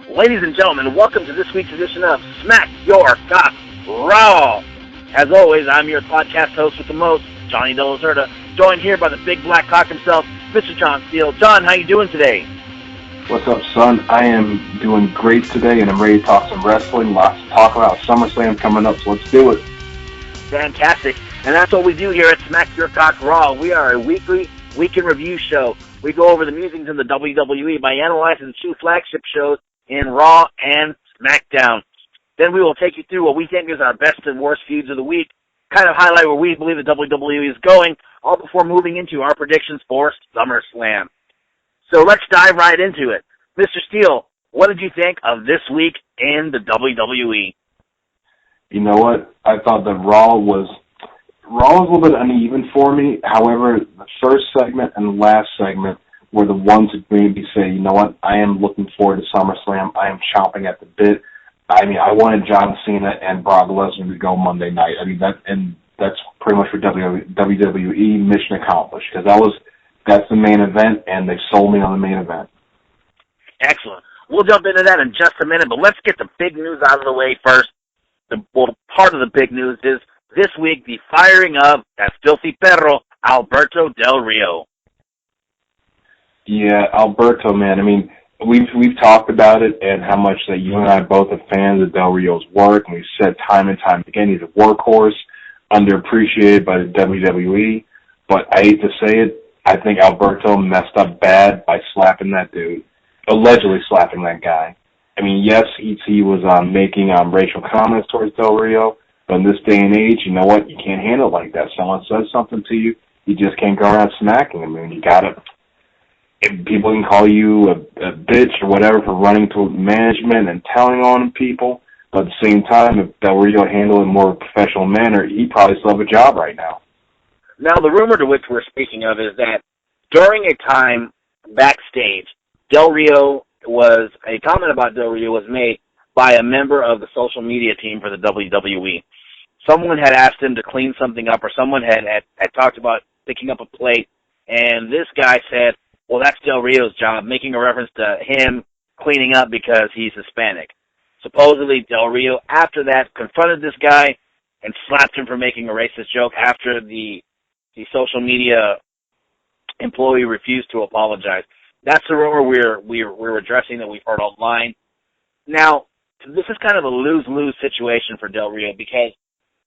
Ladies and gentlemen, welcome to this week's edition of Smack Your Cock Raw. As always, I'm your podcast host with the most, Johnny De La Zerta, joined here by the big black cock himself, Mr. John Steele. John, how you doing today? What's up, son? I am doing great today, and I'm ready to talk some wrestling. Lots to talk about. SummerSlam coming up, so let's do it. Fantastic. And that's what we do here at Smack Your Cock Raw. We are a weekly week in review show. We go over the musings in the WWE by analyzing the two flagship shows in Raw and SmackDown. Then we will take you through what we think is our best and worst feuds of the week, kind of highlight where we believe the WWE is going, all before moving into our predictions for SummerSlam. So let's dive right into it. Mr. Steele, what did you think of this week in the WWE? You know what? I thought that Raw was a little bit uneven for me. However, the first segment and the last segment were the ones that made me say, you know what? I am looking forward to SummerSlam. I am chomping at the bit. I mean, I wanted John Cena and Brock Lesnar to go Monday night. I mean, that's pretty much for WWE mission accomplished, because that's the main event, and they sold me on the main event. Excellent. We'll jump into that in just a minute, but let's get the big news out of the way first. Part of the big news is this week the firing of that filthy perro, Alberto Del Rio. Yeah, Alberto, man. I mean, we've talked about it and how much that you and I both are fans of Del Rio's work, and we've said time and time again he's a workhorse, underappreciated by the WWE. But I hate to say it, I think Alberto messed up bad by slapping that dude, allegedly slapping that guy. I mean, yes, he was making racial comments towards Del Rio, but in this day and age, you know what? You can't handle it like that. Someone says something to you, you just can't go around smacking them. I mean, you gotta. People can call you a bitch or whatever for running to management and telling on people, but at the same time, if Del Rio handled it in a more professional manner, he'd probably still have a job right now. Now, the rumor to which we're speaking of is that during a time backstage, a comment about Del Rio was made by a member of the social media team for the WWE. Someone had asked him to clean something up, or someone had talked about picking up a plate, and this guy said, well, that's Del Rio's job, making a reference to him cleaning up because he's Hispanic. Supposedly, Del Rio, after that, confronted this guy and slapped him for making a racist joke after the social media employee refused to apologize. That's the rumor we're addressing that we've heard online. Now, this is kind of a lose-lose situation for Del Rio, because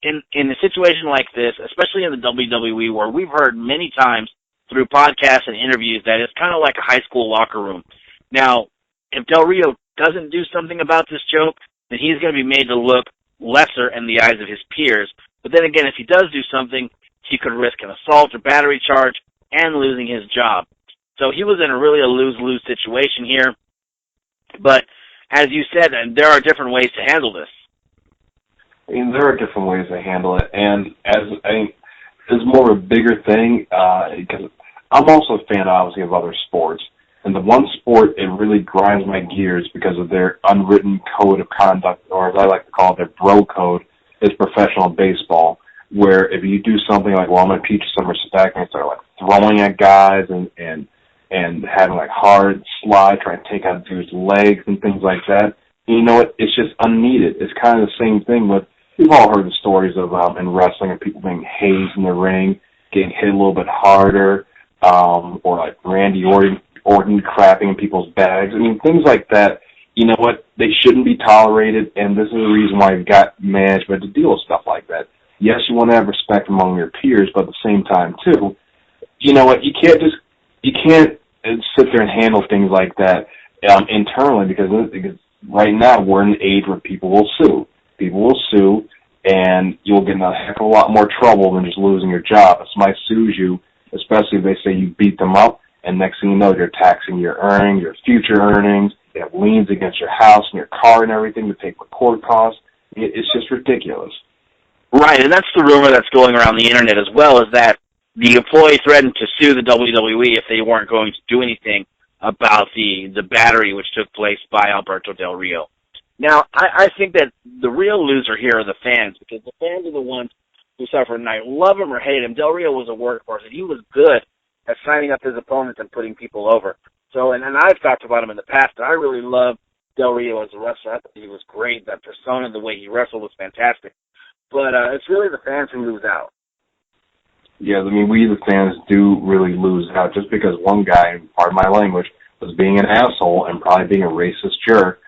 in a situation like this, especially in the WWE, where we've heard many times through podcasts and interviews that it's kind of like a high school locker room. Now, if Del Rio doesn't do something about this joke, then he's going to be made to look lesser in the eyes of his peers. But then again, if he does do something, he could risk an assault or battery charge and losing his job. So he was in a lose-lose situation here. But as you said, there are different ways to handle this. I mean, there are different ways to handle it, and it's more of a bigger thing, because I'm also a fan, obviously, of other sports. And the one sport, it really grinds my gears because of their unwritten code of conduct, or as I like to call it, their bro code, is professional baseball, where if you do something like, well, I'm going to teach you some respect, and start like throwing at guys and having like hard slide, trying to take out dudes' legs and things like that, you know what? It's just unneeded. It's kind of the same thing with, we've all heard the stories of in wrestling of people being hazed in the ring, getting hit a little bit harder, or like Randy Orton crapping in people's bags. I mean, things like that, you know what? They shouldn't be tolerated, and this is the reason why you've got management to deal with stuff like that. Yes, you want to have respect among your peers, but at the same time, too, you know what? You can't sit there and handle things like that internally, because right now we're in an age where people will sue. People will sue, and you'll get in a heck of a lot more trouble than just losing your job. If somebody sues you, especially if they say you beat them up, and next thing you know, you're taxing your earnings, your future earnings, you have liens against your house and your car and everything to pay for court costs. It's just ridiculous. Right, and that's the rumor that's going around the internet as well, is that the employee threatened to sue the WWE if they weren't going to do anything about the battery which took place by Alberto Del Rio. Now, I think that the real loser here are the fans, because the fans are the ones who suffer tonight. Love him or hate him, Del Rio was a workhorse, and he was good at signing up his opponents and putting people over. So, and I've talked about him in the past, and I really love Del Rio as a wrestler. I thought he was great. That persona, the way he wrestled was fantastic. But it's really the fans who lose out. Yeah, I mean, we the fans do really lose out just because one guy, pardon my language, was being an asshole and probably being a racist jerk.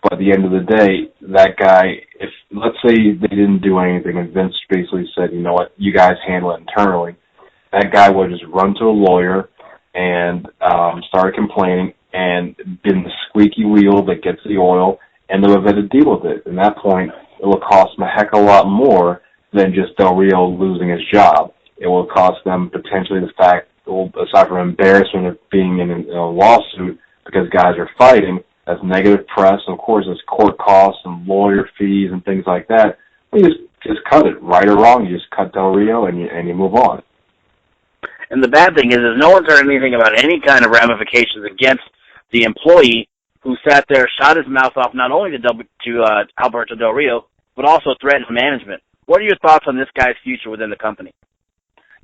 But at the end of the day, that guy, if let's say they didn't do anything and Vince basically said, you know what, you guys handle it internally, that guy would just run to a lawyer and started complaining and been the squeaky wheel that gets the oil, and they would have had to deal with it. At that point, it will cost them a heck of a lot more than just Del Rio losing his job. It will cost them potentially the fact, aside from embarrassment of being in a lawsuit because guys are fighting, that's negative press. Of course, there's court costs and lawyer fees and things like that. You just cut it, right or wrong. You just cut Del Rio and you move on. And the bad thing is no one's heard anything about any kind of ramifications against the employee who sat there, shot his mouth off not only to Alberto Del Rio, but also threatened management. What are your thoughts on this guy's future within the company?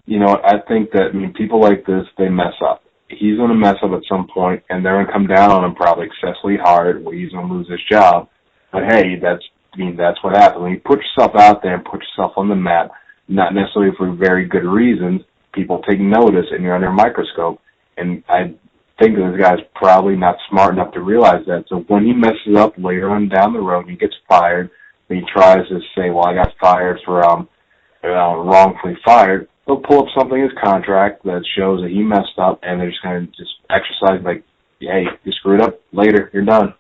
You know, I think that, people like this, they mess up. He's going to mess up at some point, and they're going to come down on him probably excessively hard, where he's going to lose his job. But hey, that's what happens. When you put yourself out there and put yourself on the map, not necessarily for very good reasons, people take notice, and you're under a microscope. And I think this guy's probably not smart enough to realize that. So when he messes up later on down the road, he gets fired, and he tries to say, well, I got fired for wrongfully fired, they'll pull up something in his contract that shows that he messed up, and they're just going to just exercise like, hey, you screwed up, later, you're done.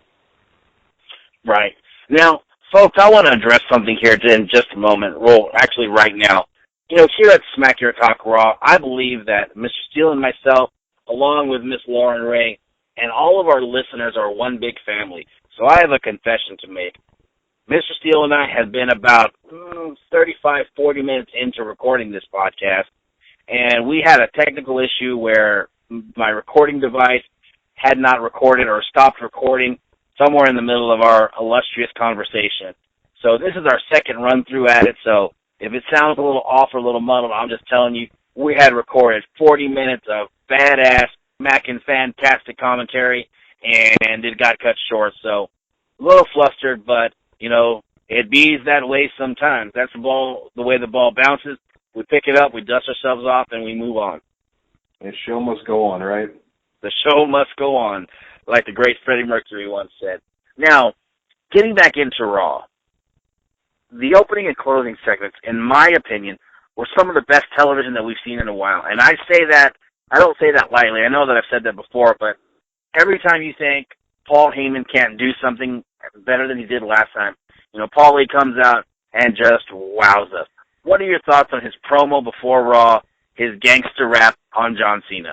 Right. Now, folks, I want to address something here in just a moment. Well, actually right now. You know, here at SmackYour Talk Raw, I believe that Mr. Steele and myself, along with Miss Lauren Ray, and all of our listeners are one big family. So I have a confession to make. Mr. Steele and I have been about 35, 40 minutes into recording this podcast, and we had a technical issue where my recording device had not recorded or stopped recording somewhere in the middle of our illustrious conversation. So this is our second run-through at it, so if it sounds a little off or a little muddled, I'm just telling you, we had recorded 40 minutes of badass, smacking, fantastic commentary, and it got cut short. So a little flustered, but, you know, it bees that way sometimes. That's the way the ball bounces. We pick it up, we dust ourselves off, and we move on. The show must go on, right? The show must go on, like the great Freddie Mercury once said. Now, getting back into Raw, the opening and closing segments, in my opinion, were some of the best television that we've seen in a while. And I don't say that lightly. I know that I've said that before, but every time you think Paul Heyman can't do something better than he did last time, you know, Paulie comes out and just wows us. What are your thoughts on his promo before Raw, his gangster rap on John Cena?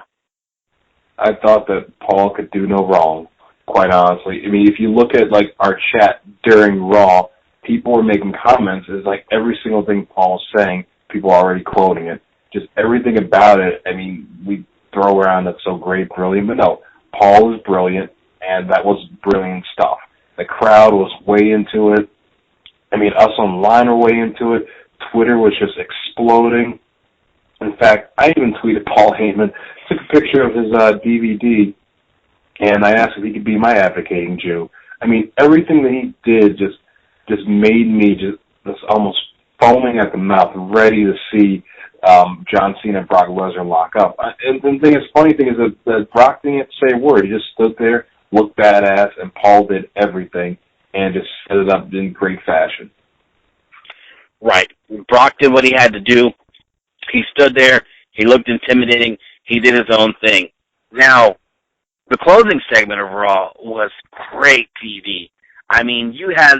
I thought that Paul could do no wrong, quite honestly. I mean, if you look at, like, our chat during Raw, people were making comments. It's like every single thing Paul's saying, people are already quoting it. Just everything about it, I mean, we throw around that's so great, brilliant, but no, Paul was brilliant, and that was brilliant stuff. The crowd was way into it. I mean, us online were way into it. Twitter was just exploding. In fact, I even tweeted Paul Heyman, took a picture of his DVD, and I asked if he could be my advocating Jew. I mean, everything that he did just made me just almost foaming at the mouth, ready to see John Cena and Brock Lesnar lock up. And the funny thing is that Brock didn't have to say a word. He just stood there, looked badass, and Paul did everything and just set it up in great fashion. Right. Brock did what he had to do. He stood there. He looked intimidating. He did his own thing. Now, the closing segment of Raw was great TV. I mean, you had,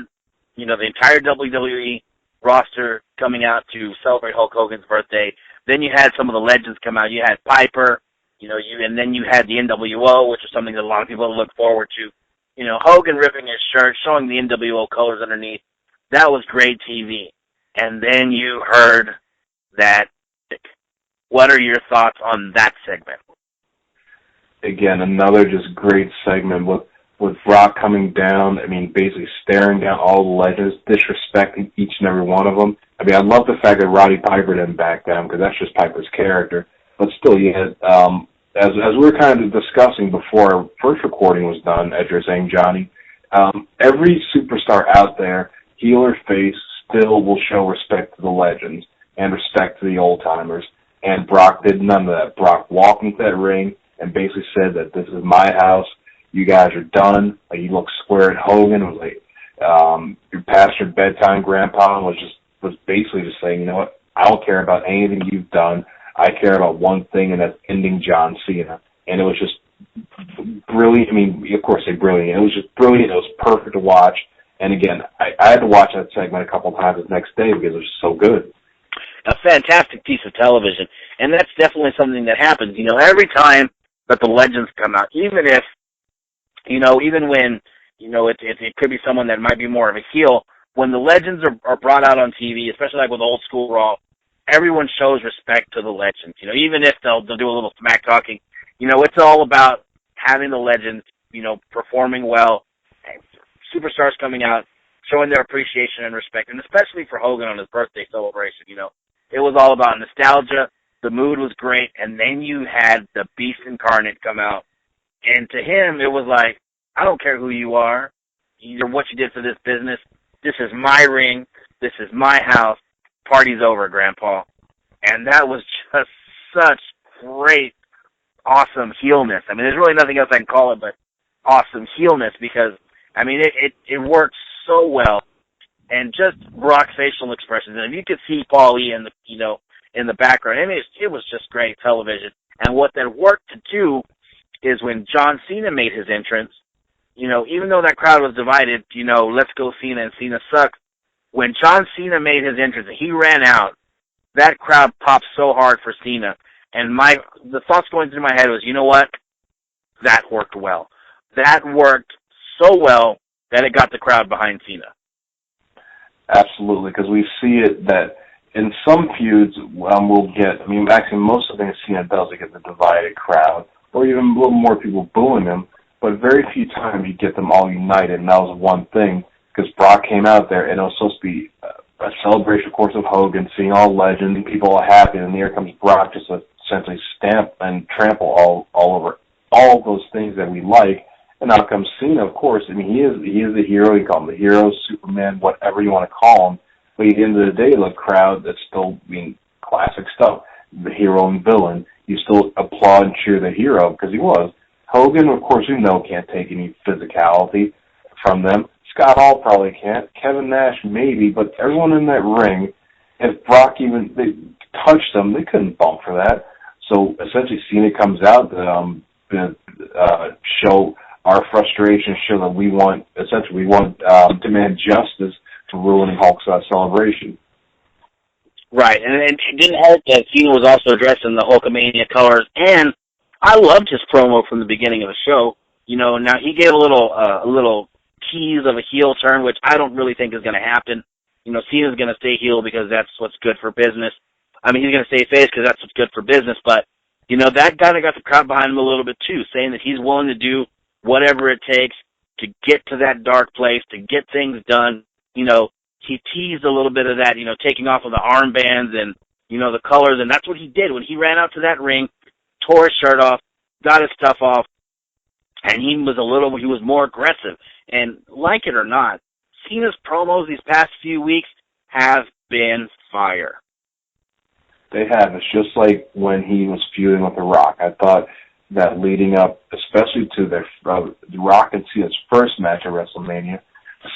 you know, the entire WWE roster coming out to celebrate Hulk Hogan's birthday. Then you had some of the legends come out. You had Piper, you know, and then you had the NWO, which is something that a lot of people look forward to. You know, Hogan ripping his shirt, showing the NWO colors underneath. That was great TV. And then you heard that. What are your thoughts on that segment? Again, another just great segment with Brock coming down, I mean, basically staring down all the legends, disrespecting each and every one of them. I mean, I love the fact that Roddy Piper didn't back down, because that's just Piper's character. But still, yeah, as we were kind of discussing before our first recording was done, as you're saying, Johnny, every superstar out there, heel or face, still will show respect to the legends and respect to the old-timers. And Brock did none of that. Brock walked into that ring and basically said that this is my house. You guys are done. Like, he looked square at Hogan. It was like, you're past your bedtime, Grandpa, was basically just saying, you know what, I don't care about anything you've done. I care about one thing, and that's ending John Cena. And it was just brilliant. I mean, of course, brilliant. It was just brilliant. It was perfect to watch. And again, I had to watch that segment a couple of times the next day because it was so good. A fantastic piece of television, and that's definitely something that happens. You know, every time that the legends come out, even if, you know, even when, you know, it could be someone that might be more of a heel, when the legends are brought out on TV, especially like with old school Raw, everyone shows respect to the legends. You know, even if they'll do a little smack talking, you know, it's all about having the legends, you know, performing well, superstars coming out, showing their appreciation and respect, and especially for Hogan on his birthday celebration, you know. It was all about nostalgia, the mood was great, and then you had the Beast Incarnate come out. And to him, it was like, I don't care who you are, or what you did for this business. This is my ring. This is my house. Party's over, Grandpa. And that was just such great, awesome heelness. I mean, there's really nothing else I can call it but awesome heelness because, I mean, it worked so well. And just Brock's facial expressions. And if you could see Paul E. in the background, I mean, it was just great television. And what that worked to do is when John Cena made his entrance, you know, even though that crowd was divided, you know, let's go Cena and Cena sucks. When John Cena made his entrance and he ran out, that crowd popped so hard for Cena. And the thoughts going through my head was, you know what? That worked well. That worked so well that it got the crowd behind Cena. Absolutely, because we see it that in some feuds we'll get, I mean, actually most of the things Cena does, it gets a divided crowd, or even a little more people booing him, but very few times you get them all united, and that was one thing, because Brock came out there, and it was supposed to be a celebration, of course, of Hogan, seeing all legends, and people all happy, and here comes Brock just to essentially stamp and trample all over all those things that we like. And now comes Cena, of course. I mean, he is the hero. You call him the hero, Superman, whatever you want to call him. But at the end of the day, the crowd, that's still, I mean, classic stuff. The hero and villain. You still applaud and cheer the hero because he was. Hogan, of course, you know, can't take any physicality from them. Scott Hall probably can't. Kevin Nash, maybe. But everyone in that ring, if Brock even they touched them, they couldn't bump for that. So essentially, Cena comes out to show our frustration, show that we want demand justice for ruining Hulk's celebration. Right, and it didn't help that Cena was also dressed in the Hulkamania colors, and I loved his promo from the beginning of the show. You know, now he gave a little tease of a heel turn, which I don't really think is going to happen. You know, Cena's going to stay heel because that's what's good for business. I mean, he's going to stay face because that's what's good for business, but, you know, that kind of got the crowd behind him a little bit, too, saying that he's willing to do whatever it takes to get to that dark place, to get things done. You know, he teased a little bit of that, you know, taking off of the armbands and, you know, the colors, and that's what he did. When he ran out to that ring, tore his shirt off, got his stuff off, and he was more aggressive. And like it or not, Cena's promos these past few weeks have been fire. They have. It's just like when he was feuding with The Rock. I thought that leading up, especially to The Rock and Cena's first match at WrestleMania,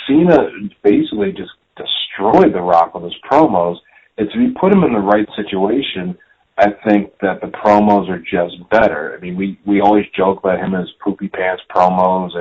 Cena basically just destroyed The Rock with his promos. It's if you put him in the right situation, I think that the promos are just better. I mean, we always joke about him and his poopy pants promos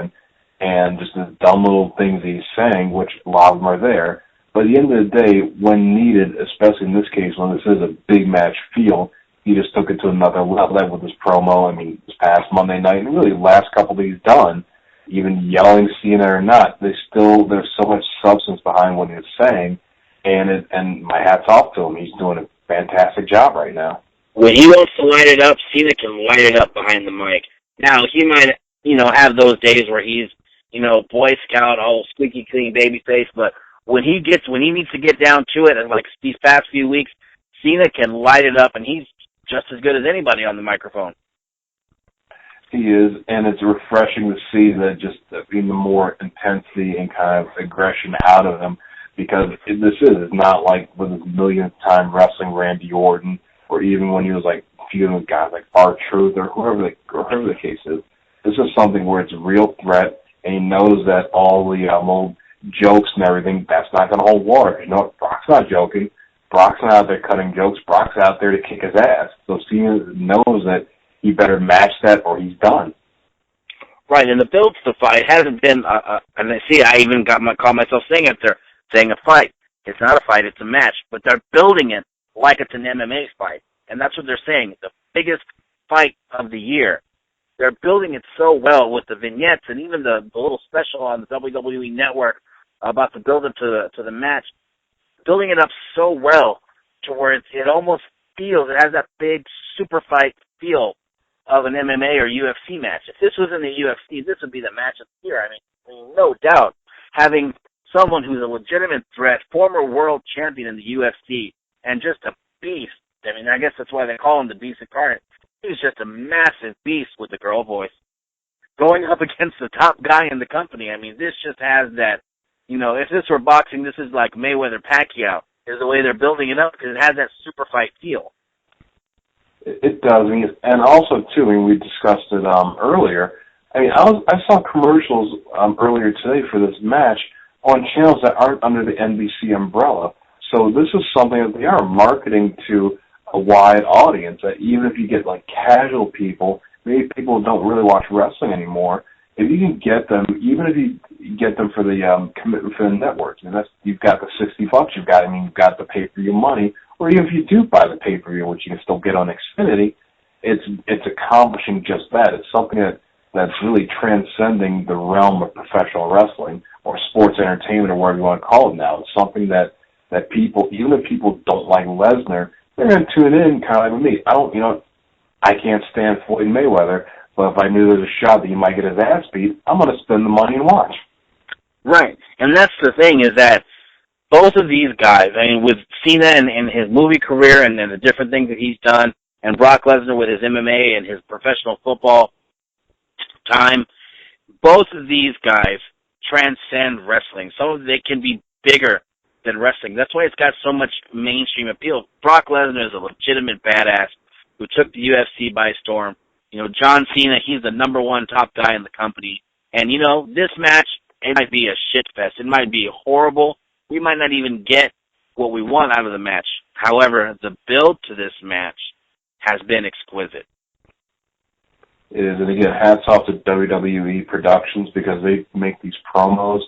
and just the dumb little things he's saying, which a lot of them are there. But at the end of the day, when needed, especially in this case, when this is a big match feel, he just took it to another level with his promo. I mean, this past Monday night, and really the last couple that he's done, even yelling Cena or not, there's so much substance behind what he's saying, and my hat's off to him. He's doing a fantastic job right now. When he wants to light it up, Cena can light it up behind the mic. Now, he might, you know, have those days where he's, you know, Boy Scout, all squeaky clean baby face, but when he needs to get down to it, and like these past few weeks, Cena can light it up, and he's just as good as anybody on the microphone. He is, and it's refreshing to see that just even more intensity and kind of aggression out of him, because it's not like with his millionth time wrestling Randy Orton, or even when he was like feuding with guys like R-Truth or whoever the case is. This is something where it's a real threat, and he knows that all the old jokes and everything, that's not going to hold water. You know what? Brock's not joking. Brock's not out there cutting jokes. Brock's out there to kick his ass. So Cena knows that he better match that or he's done. Right, and the build to the fight hasn't been, and I even call myself saying it, they're saying a fight. It's not a fight, it's a match, but they're building it like it's an MMA fight, and that's what they're saying, the biggest fight of the year. They're building it so well with the vignettes and even the little special on the WWE Network about the build-up to the match, building it up so well to where it almost feels, it has that big super fight feel of an MMA or UFC match. If this was in the UFC, this would be the match of the year. I mean, no doubt, having someone who's a legitimate threat, former world champion in the UFC, and just a beast. I mean, I guess that's why they call him the Beast Incarnate. He's just a massive beast with the girl voice. Going up against the top guy in the company, I mean, this just has that, if this were boxing, this is like Mayweather-Pacquiao, is the way they're building it up, because it has that super fight feel. It does, and also too. We discussed it earlier. I saw commercials earlier today for this match on channels that aren't under the NBC umbrella. So this is something that they are marketing to a wide audience. That even if you get like casual people, maybe people who don't really watch wrestling anymore, if you can get them, even if you get them for the commitment for the networks, and you've got the $60 you've got the pay-per-view money. Or even if you do buy the pay-per-view, which you can still get on Xfinity, it's accomplishing just that. It's something that's really transcending the realm of professional wrestling or sports entertainment or whatever you want to call it now. It's something that people, even if people don't like Lesnar, they're going to tune in kind of like me. I can't stand Floyd Mayweather, but if I knew there was a shot that he might get his ass beat, I'm going to spend the money and watch. Right, and that's the thing is that both of these guys, with Cena and his movie career and the different things that he's done, and Brock Lesnar with his MMA and his professional football time, both of these guys transcend wrestling. They can be bigger than wrestling. That's why it's got so much mainstream appeal. Brock Lesnar is a legitimate badass who took the UFC by storm. John Cena, he's the number one top guy in the company. And, this match, it might be a shit fest. It might be horrible. We might not even get what we want out of the match. However, the build to this match has been exquisite. It is, and again, hats off to WWE Productions because they make these promos.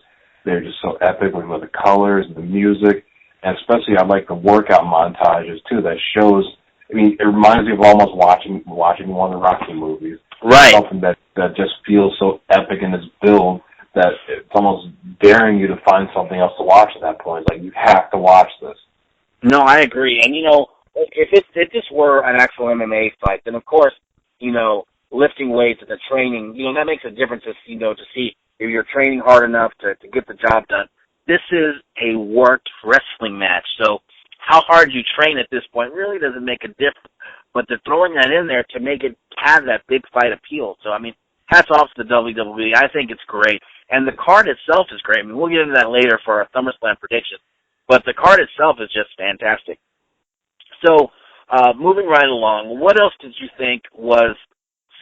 They're just so epic with the colors and the music, and especially I like the workout montages too. That shows. It reminds me of almost watching one of the Rocky movies. Right. Something that just feels so epic in its build that it's almost daring you to find something else to watch at that point. It's like, you have to watch this. No, I agree. And, if this were an actual MMA fight, then, of course, lifting weights and the training, that makes a difference to see if you're training hard enough to get the job done. This is a worked wrestling match, so how hard you train at this point really doesn't make a difference. But they're throwing that in there to make it have that big fight appeal. So, hats off to the WWE. I think it's great. And the card itself is great. We'll get into that later for our SummerSlam prediction. But the card itself is just fantastic. So, moving right along, what else did you think was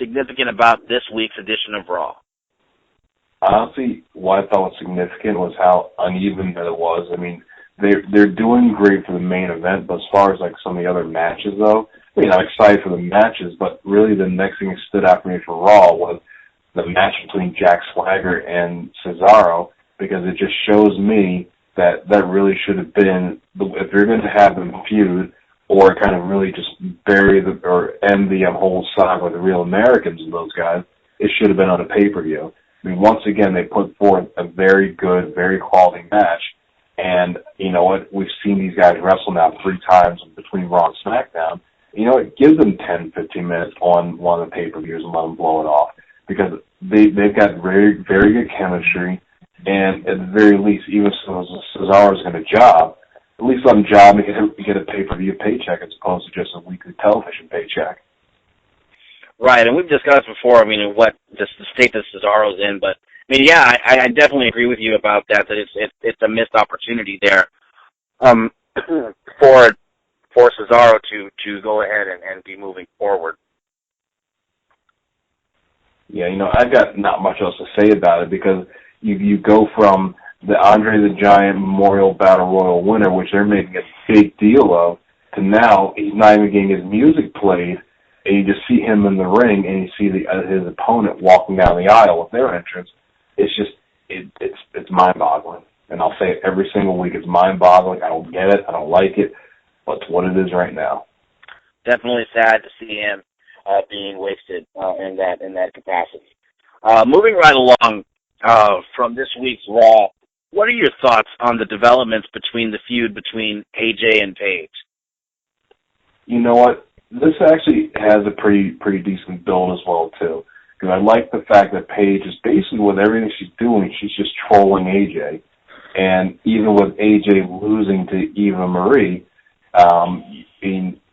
significant about this week's edition of Raw? Honestly, what I thought was significant was how uneven that it was. They're doing great for the main event, but as far as some of the other matches, though, I'm excited for the matches, but really the next thing that stood out for me for Raw was the match between Jack Swagger and Cesaro, because it just shows me that really should have been, if you're going to have them feud or kind of really just bury or end the whole saga with the Real Americans and those guys, it should have been on a pay-per-view. Once again, they put forth a very good, very quality match, and you know what? We've seen these guys wrestle now 3 times between Raw and SmackDown. It gives them 10, 15 minutes on one of the pay-per-views and let them blow it off, because they've got very, very good chemistry, and at the very least, even if Cesaro's going to job, at least let him job and get a pay-per-view paycheck as opposed to just a weekly television paycheck. Right, and we've discussed before, I mean, what the state that Cesaro's in, but, I mean, yeah, I definitely agree with you about that it's a missed opportunity there, for Cesaro to go ahead and be moving forward. Yeah, I've got not much else to say about it because you go from the Andre the Giant Memorial Battle Royal winner, which they're making a big deal of, to now he's not even getting his music played, and you just see him in the ring, and you see his opponent walking down the aisle with their entrance. It's just it's mind-boggling, and I'll say it every single week. It's mind-boggling. I don't get it. I don't like it, but it's what it is right now. Definitely sad to see him being wasted in that capacity. Moving right along from this week's Raw, what are your thoughts on the developments between the feud between AJ and Paige? You know what? This actually has a pretty decent build as well too, because I like the fact that Paige is basically with everything she's doing, she's just trolling AJ, and even with AJ losing to Eva Marie,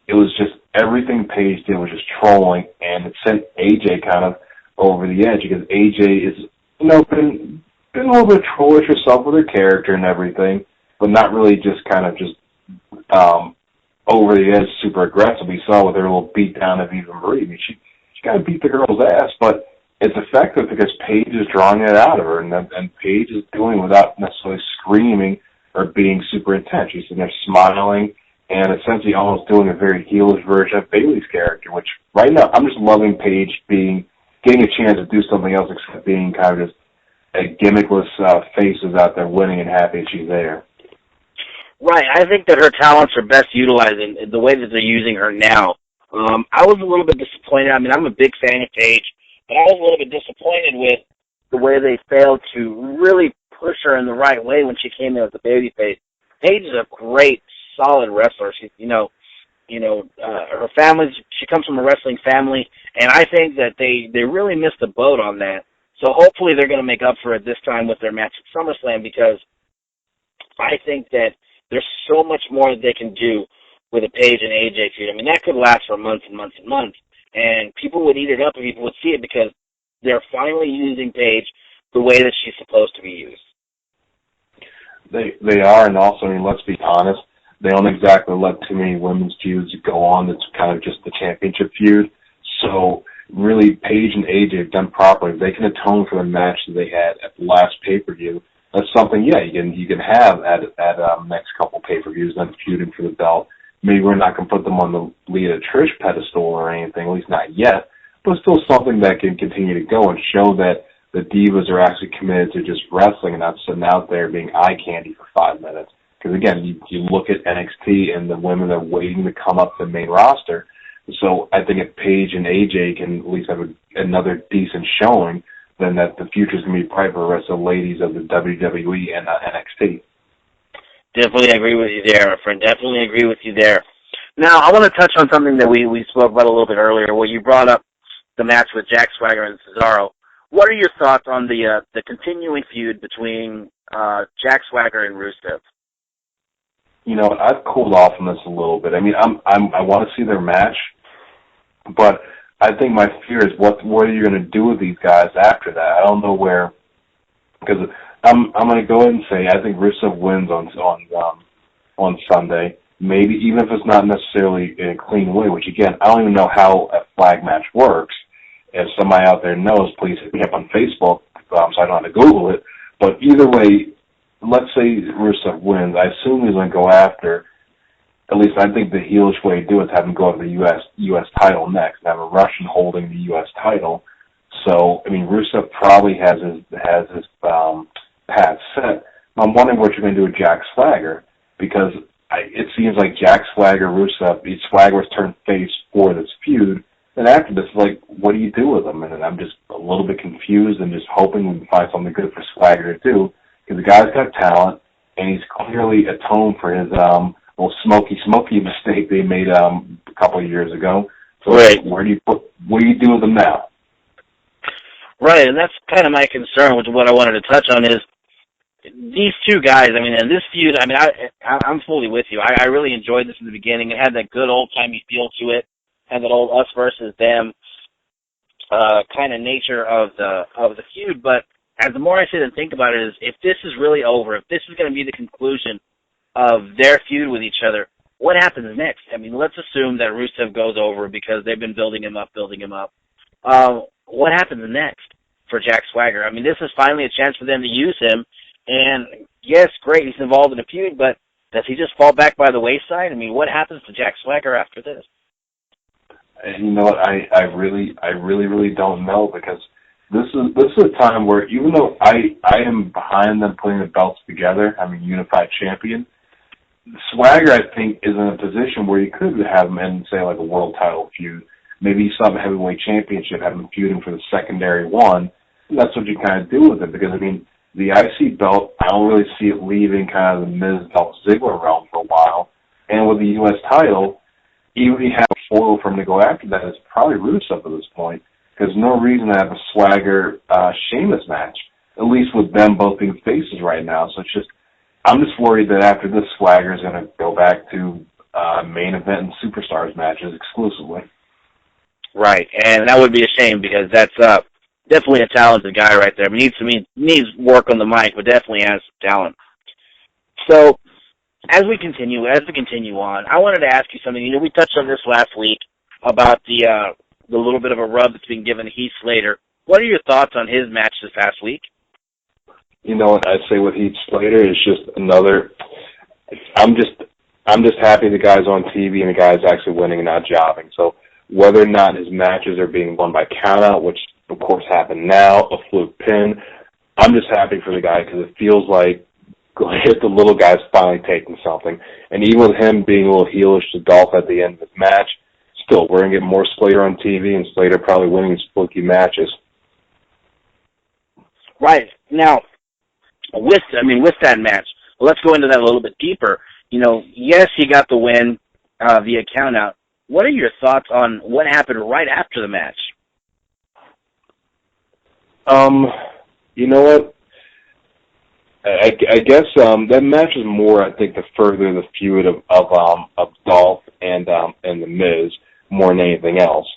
it was just everything Paige did was just trolling, and it sent AJ kind of over the edge because AJ is, been a little bit trollish herself with her character and everything, but not really just kind of just over the edge, super aggressive. We saw with her little beat down of Eva Marie. I mean, she kind of beat the girl's ass, but it's effective because Paige is drawing it out of her, and Paige is doing it without necessarily screaming or being super intense. She's sitting there smiling and essentially almost doing a very heelish version of Bayley's character, which right now I'm just loving Paige getting a chance to do something else except being kind of just a gimmickless face who's out there winning and happy she's there. Right, I think that her talents are best utilized in the way that they're using her now. I was a little bit disappointed. I mean, I'm a big fan of Paige, but I was a little bit disappointed with the way they failed to really push her in the right way when she came in as a babyface. Paige is a great, solid wrestler. She's, her family, she comes from a wrestling family, and I think that they really missed the boat on that. So hopefully they're going to make up for it this time with their match at SummerSlam, because I think that there's so much more that they can do with a Paige and AJ feud. I mean, that could last for months and months and months, and people would eat it up and people would see it because they're finally using Paige the way that she's supposed to be used. They are, and also, I mean, let's be honest, they don't exactly let too many women's feuds go on. It's kind of just the championship feud. So really, Paige and AJ have done properly. If they can atone for the match that they had at the last pay-per-view, that's something, you can have at next couple pay-per-views, then feuding for the belt. Maybe we're not going to put them on the Lita Trish pedestal or anything, at least not yet, but still something that can continue to go and show that the divas are actually committed to just wrestling and not sitting out there being eye candy for 5 minutes. Because again, you look at NXT and the women are waiting to come up to the main roster. So I think if Paige and AJ can at least have another decent showing, then that the future is going to be bright for the rest of the ladies of the WWE and NXT. Definitely agree with you there, my friend. Definitely agree with you there. Now, I want to touch on something that we spoke about a little bit earlier, where you brought up the match with Jack Swagger and Cesaro. What are your thoughts on the continuing feud between Jack Swagger and Rusev? I've cooled off on this a little bit. I mean, I want to see their match, but I think my fear is what are you going to do with these guys after that? I don't know where, because I'm going to go ahead and say I think Rusev wins on Sunday. Maybe even if it's not necessarily in a clean way, which again I don't even know how a flag match works. If somebody out there knows, please hit me up on Facebook so I don't have to Google it. But either way, let's say Rusev wins. I assume he's going to go after. At least I think the heelish way to do it is have him go after the U.S. title next, have a Russian holding the U.S. title. So, I mean, Rusev probably has his path set. I'm wondering what you're going to do with Jack Swagger, because it seems like Jack Swagger, Rusev, Swagger was turned face for this feud. And after this, what do you do with him? And I'm just a little bit confused and just hoping we can find something good for Swagger to do, because the guy's got talent, and he's clearly atoned for his little smoky mistake they made a couple of years ago. So right. What do you do with him now? Right, and that's kind of my concern, which is what I wanted to touch on, is these two guys. I mean, and this feud, I mean, I'm fully with you. I really enjoyed this in the beginning. It had that good old-timey feel to it, had that old us versus them. kind of nature of the feud. But as the more I sit and think about it, is if this is really over, if this is going to be the conclusion of their feud with each other, what happens next? I mean, let's assume that Rusev goes over because they've been building him up. What happens next for Jack Swagger? I mean, this is finally a chance for them to use him. And yes, great, he's involved in a feud, but does he just fall back by the wayside? I mean, what happens to Jack Swagger after this? And you know what? I really don't know, because this is a time where, even though I am behind them putting the belts together, I mean, unified champion, Swagger, I think, is in a position where you could have him in, say, like a world title feud. Maybe you still have a heavyweight championship, have him feuding for the secondary one. And that's what you kind of do with it, because, I mean, the IC belt, I don't really see it leaving kind of the Miz Dolph Ziggler realm for a while. And with the U.S. title, even if you have a foil for him to go after that, it's probably Rusev at this point. There's no reason to have a Swagger Sheamus match, at least with them both being faces right now. So it's just, I'm just worried that after this, Swagger is going to go back to main event and superstars matches exclusively. Right, and that would be a shame, because that's definitely a talented guy right there. Needs work on the mic, but definitely has some talent. So, as we continue on, I wanted to ask you something. You know, we touched on this last week about the little bit of a rub that's been given to Heath Slater. What are your thoughts on his match this past week? You know what I say with Heath Slater is just another. I'm just happy the guy's on TV and the guy's actually winning and not jobbing. So whether or not his matches are being won by countout, which of course happened now, a fluke pin, I'm just happy for the guy, because it feels like the little guy's finally taking something. And even with him being a little heelish to Dolph at the end of his match, still, we're going to get more Slater on TV, and Slater probably winning his fluky matches. Right. Now, with that match, well, let's go into that a little bit deeper. You know, yes, he got the win via countout. What are your thoughts on what happened right after the match? You know what? I guess that match is more, I think, to further the feud of Dolph and the Miz more than anything else.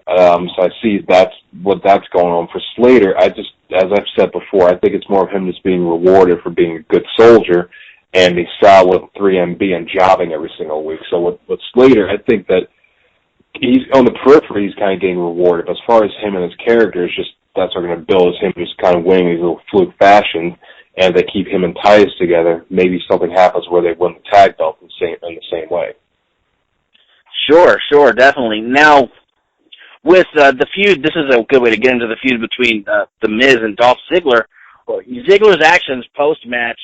So I see that's going on. For Slater, as I've said before, I think it's more of him just being rewarded for being a good soldier and being solid with 3MB and jobbing every single week. So with Slater, I think that he's on the periphery, he's kind of getting rewarded. But as far as him and his character, it's just that's what we're going to build, is him just kind of winning these little fluke fashions, and they keep him and Titus together. Maybe something happens where they win the tag belt in the same way. Sure, definitely. Now, with the feud, this is a good way to get into the feud between The Miz and Dolph Ziggler. Well, Ziggler's actions post-match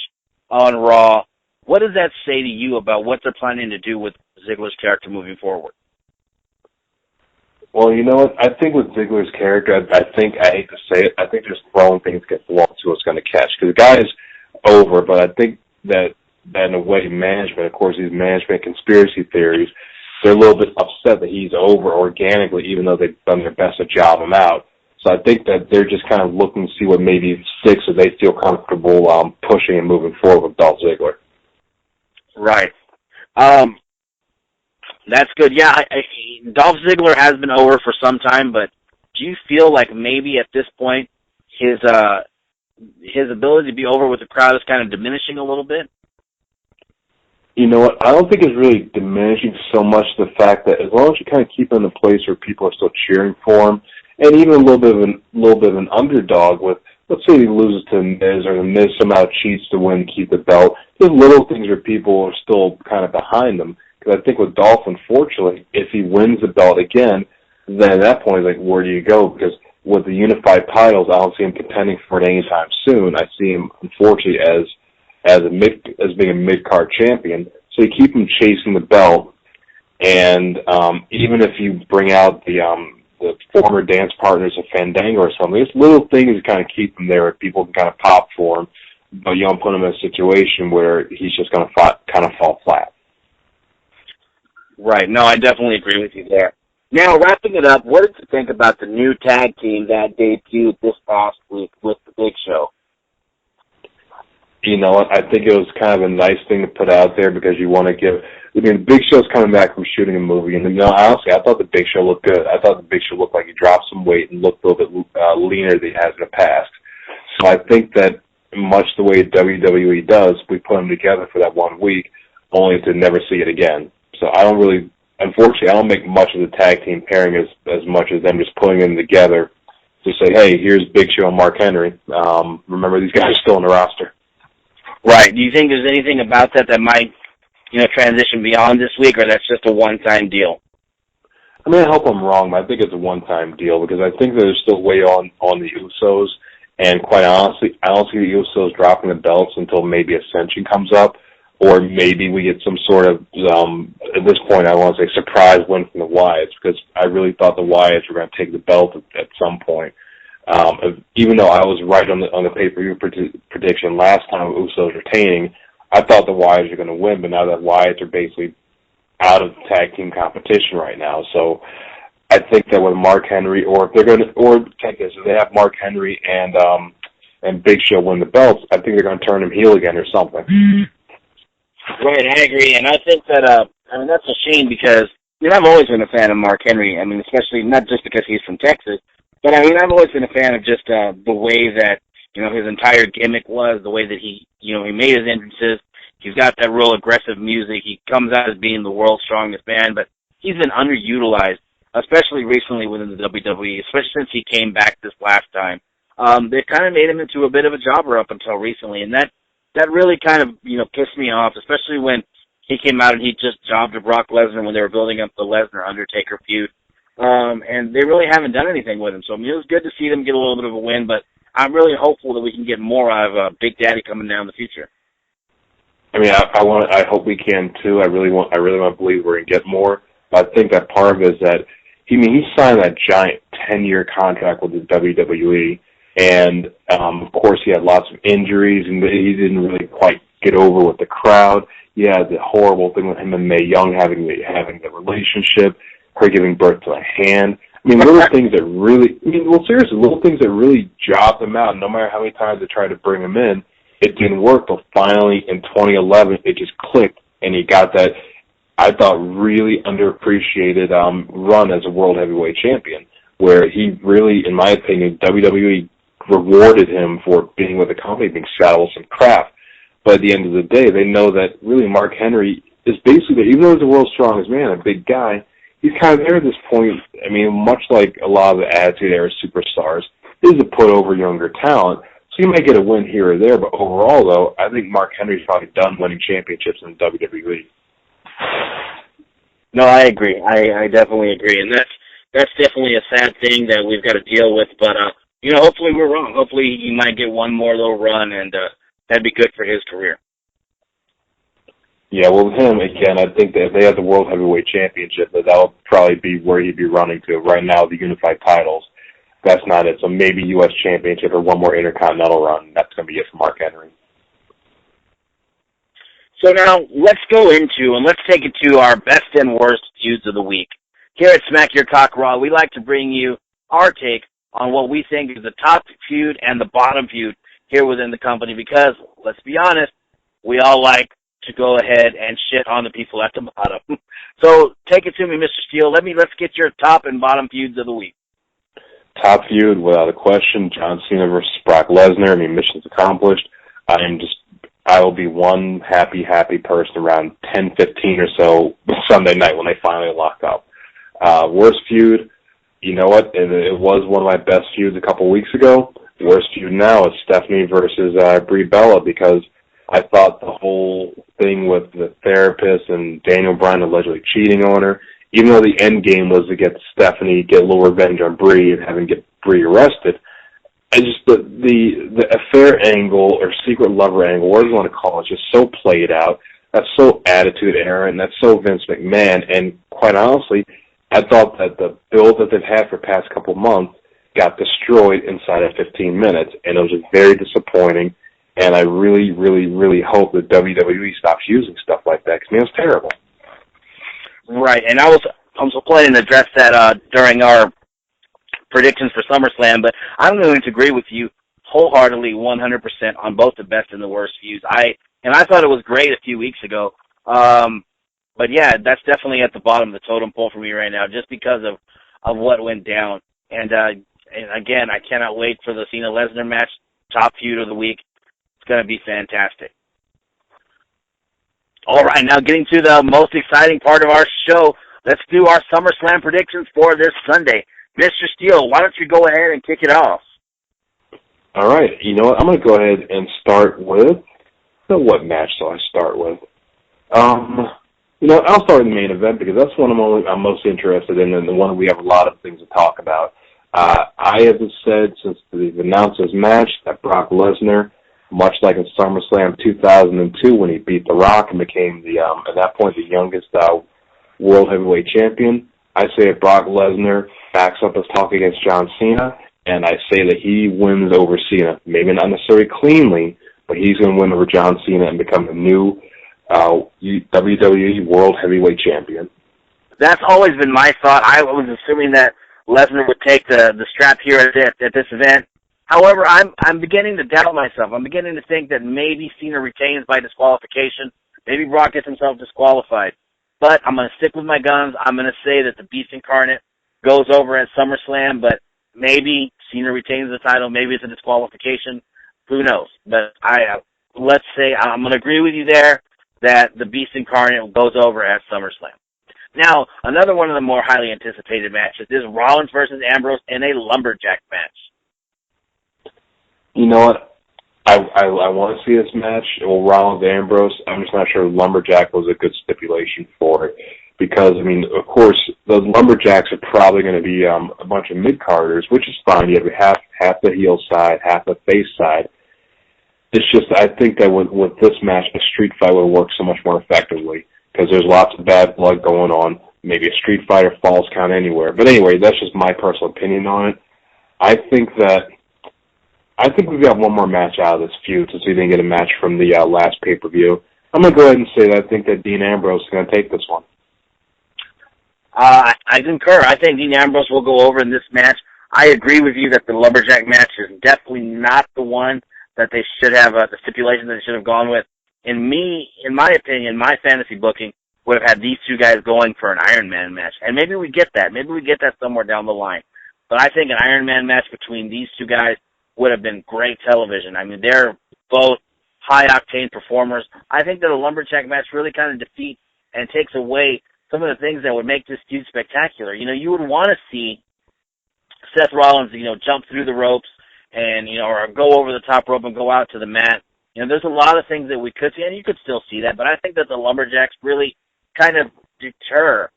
on Raw, what does that say to you about what they're planning to do with Ziggler's character moving forward? Well, you know what? I think with Ziggler's character, I hate to say it, I think just throwing things against the wall to what's going to catch. Because the guy is over, but I think that in a way, management, of course, these management conspiracy theories, they're a little bit upset that he's over organically, even though they've done their best to job him out. So I think that they're just kind of looking to see what maybe sticks, so they feel comfortable pushing and moving forward with Dolph Ziggler. Right. That's good. Yeah, Dolph Ziggler has been over for some time, but do you feel like maybe at this point his ability to be over with the crowd is kind of diminishing a little bit? You know what? I don't think it's really diminishing so much the fact that as long as you kind of keep him in a place where people are still cheering for him, and even a little bit of an underdog with, let's say he loses to Miz, or the Miz somehow cheats to win, keep the belt. There's little things where people are still kind of behind them. Because I think with Dolph, unfortunately, if he wins the belt again, then at that point, like, where do you go? Because with the unified titles, I don't see him contending for it anytime soon. I see him, unfortunately, as being a mid-card champion. So you keep him chasing the belt, and even if you bring out the former dance partners of Fandango or something, there's little things to kind of keep him there where people can kind of pop for him, but you don't put him in a situation where he's just going to kind of fall flat. Right. No, I definitely agree with you there. Now, wrapping it up, what did you think about the new tag team that debuted this past week with The Big Show? you know what, I think it was kind of a nice thing to put out there because you want to give, I mean, the Big Show's coming back from shooting a movie, and, you know, honestly, I thought the Big Show looked good. I thought the Big Show looked like he dropped some weight and looked a little bit leaner than he has in the past. So I think that much the way WWE does, we put them together for that 1 week, only to never see it again. So I don't really, unfortunately, I don't make much of the tag team pairing as much as them just putting them together to say, hey, here's Big Show and Mark Henry. Remember, these guys are still on the roster. Right. Do you think there's anything about that might, transition beyond this week, or that's just a one-time deal? I mean, I hope I'm wrong, but I think it's a one-time deal because I think they're still way on the Usos, and quite honestly, I don't see the Usos dropping the belts until maybe Ascension comes up, or maybe we get some sort of, at this point, I want to say surprise win from the Wyatts, because I really thought the Wyatts were going to take the belt at some point. Even though I was right on the pay-per-view prediction last time of Usos retaining, I thought the Wyatts were going to win, but now that Wyatts are basically out of tag team competition right now. So I think that with Mark Henry, or if they're going to, or take this, if they have Mark Henry and Big Show win the belts, I think they're going to turn him heel again or something. Right, I agree, and I think that, that's a shame because, I've always been a fan of Mark Henry, especially not just because he's from Texas, but, I've always been a fan of just the way that, his entire gimmick was, the way that he made his entrances. He's got that real aggressive music. He comes out as being the world's strongest man, but he's been underutilized, especially recently within the WWE, especially since he came back this last time. They kind of made him into a bit of a jobber up until recently, and that really kind of, pissed me off, especially when he came out and he just jobbed to Brock Lesnar when they were building up the Lesnar-Undertaker feud. And they really haven't done anything with him. So, it was good to see them get a little bit of a win, but I'm really hopeful that we can get more out of Big Daddy coming down in the future. I hope we can too. I really want to believe we're going to get more. But I think that part of it is that he signed that giant 10-year contract with the WWE, and of course he had lots of injuries, and he didn't really quite get over with the crowd. He had the horrible thing with him and Mae Young having the relationship, her giving birth to a hand. Little things that really, seriously, little things that really jobbed him out. No matter how many times they tried to bring him in, it didn't work. But finally, in 2011, it just clicked, and he got that, I thought, really underappreciated run as a World Heavyweight Champion, where he really, in my opinion, WWE rewarded him for being with the company, being saddled with some crap. But at the end of the day, they know that really Mark Henry is basically, even though he's the world's strongest man, a big guy, he's kind of there at this point. Much like a lot of the Attitude Era superstars, is to put over younger talent. So you might get a win here or there, but overall, though, I think Mark Henry's probably done winning championships in WWE. No, I agree. I definitely agree, and that's definitely a sad thing that we've got to deal with. But hopefully we're wrong. Hopefully he might get one more little run, and that'd be good for his career. Yeah, well, with him, again, I think that if they have the World Heavyweight Championship, that'll probably be where he'd be running to. Right now, the unified titles, that's not it. So maybe U.S. Championship or one more Intercontinental run. That's going to be it for Mark Henry. So now, let's go into, and let's take it to our best and worst feuds of the week. Here at Smack Your Cock Raw, we like to bring you our take on what we think is the top feud and the bottom feud here within the company, because, let's be honest, we all like to go ahead and shit on the people at the bottom. So take it to me, Mr. Steele. Let's get your top and bottom feuds of the week. Top feud, without a question, John Cena versus Brock Lesnar. Mission's accomplished. I will be one happy person around 10:15 or so Sunday night when they finally lock up. Worst feud, you know what? It was one of my best feuds a couple weeks ago. Worst feud now is Stephanie versus Brie Bella, because I thought the whole thing with the therapist and Daniel Bryan allegedly cheating on her, even though the end game was to get Stephanie, get a little revenge on Brie and having get Brie arrested, the affair angle or secret lover angle, whatever you want to call it, is just so played out. That's so Attitude Era, and that's so Vince McMahon. And quite honestly, I thought that the build that they've had for the past couple months got destroyed inside of 15 minutes, and it was just very disappointing. And I really, really, really hope that WWE stops using stuff like that, because, it was terrible. Right, and I was planning to address that during our predictions for SummerSlam, but I'm going to agree with you wholeheartedly 100% on both the best and the worst views. I thought it was great a few weeks ago. But yeah, that's definitely at the bottom of the totem pole for me right now, just because of what went down. And again, I cannot wait for the Cena-Lesnar match, top feud of the week. It's going to be fantastic. All right, now getting to the most exciting part of our show, let's do our SummerSlam predictions for this Sunday. Mr. Steele, why don't you go ahead and kick it off? All right, you know what? I'm going to go ahead and start with, what match shall I start with? I'll start with the main event because that's one I'm most interested in and the one we have a lot of things to talk about. I have said since they've announced this match that Brock Lesnar, much like in SummerSlam 2002 when he beat The Rock and became at that point the youngest World Heavyweight Champion, I say that Brock Lesnar backs up his talk against John Cena, and I say that he wins over Cena. Maybe not necessarily cleanly, but he's going to win over John Cena and become the new WWE World Heavyweight Champion. That's always been my thought. I was assuming that Lesnar would take the strap here at this event. However, I'm beginning to doubt myself. I'm beginning to think that maybe Cena retains by disqualification. Maybe Brock gets himself disqualified. But I'm going to stick with my guns. I'm going to say that the Beast Incarnate goes over at SummerSlam, but maybe Cena retains the title. Maybe it's a disqualification. Who knows? But let's say I'm going to agree with you there that the Beast Incarnate goes over at SummerSlam. Now, another one of the more highly anticipated matches is Rollins versus Ambrose in a lumberjack match. You know what? I want to see this match. Well, Rollins-Ambrose, I'm just not sure lumberjack was a good stipulation for it. Because, of course, the lumberjacks are probably going to be a bunch of mid-carders, which is fine. You have half the heel side, half the face side. It's just, I think that with this match, a street fight would work so much more effectively. Because there's lots of bad blood going on. Maybe a street fighter falls count anywhere. But anyway, that's just my personal opinion on it. I think we've got one more match out of this feud since we didn't get a match from the last pay-per-view. I'm going to go ahead and say that I think that Dean Ambrose is going to take this one. I concur. I think Dean Ambrose will go over in this match. I agree with you that the lumberjack match is definitely not the one that they should have, the stipulation that they should have gone with. In my opinion, my fantasy booking would have had these two guys going for an Iron Man match. And maybe we get that. Maybe we get that somewhere down the line. But I think an Iron Man match between these two guys would have been great television. They're both high-octane performers. I think that a lumberjack match really kind of defeats and takes away some of the things that would make this feud spectacular. You would want to see Seth Rollins, jump through the ropes and, or go over the top rope and go out to the mat. There's a lot of things that we could see, and you could still see that, but I think that the lumberjacks really kind of deter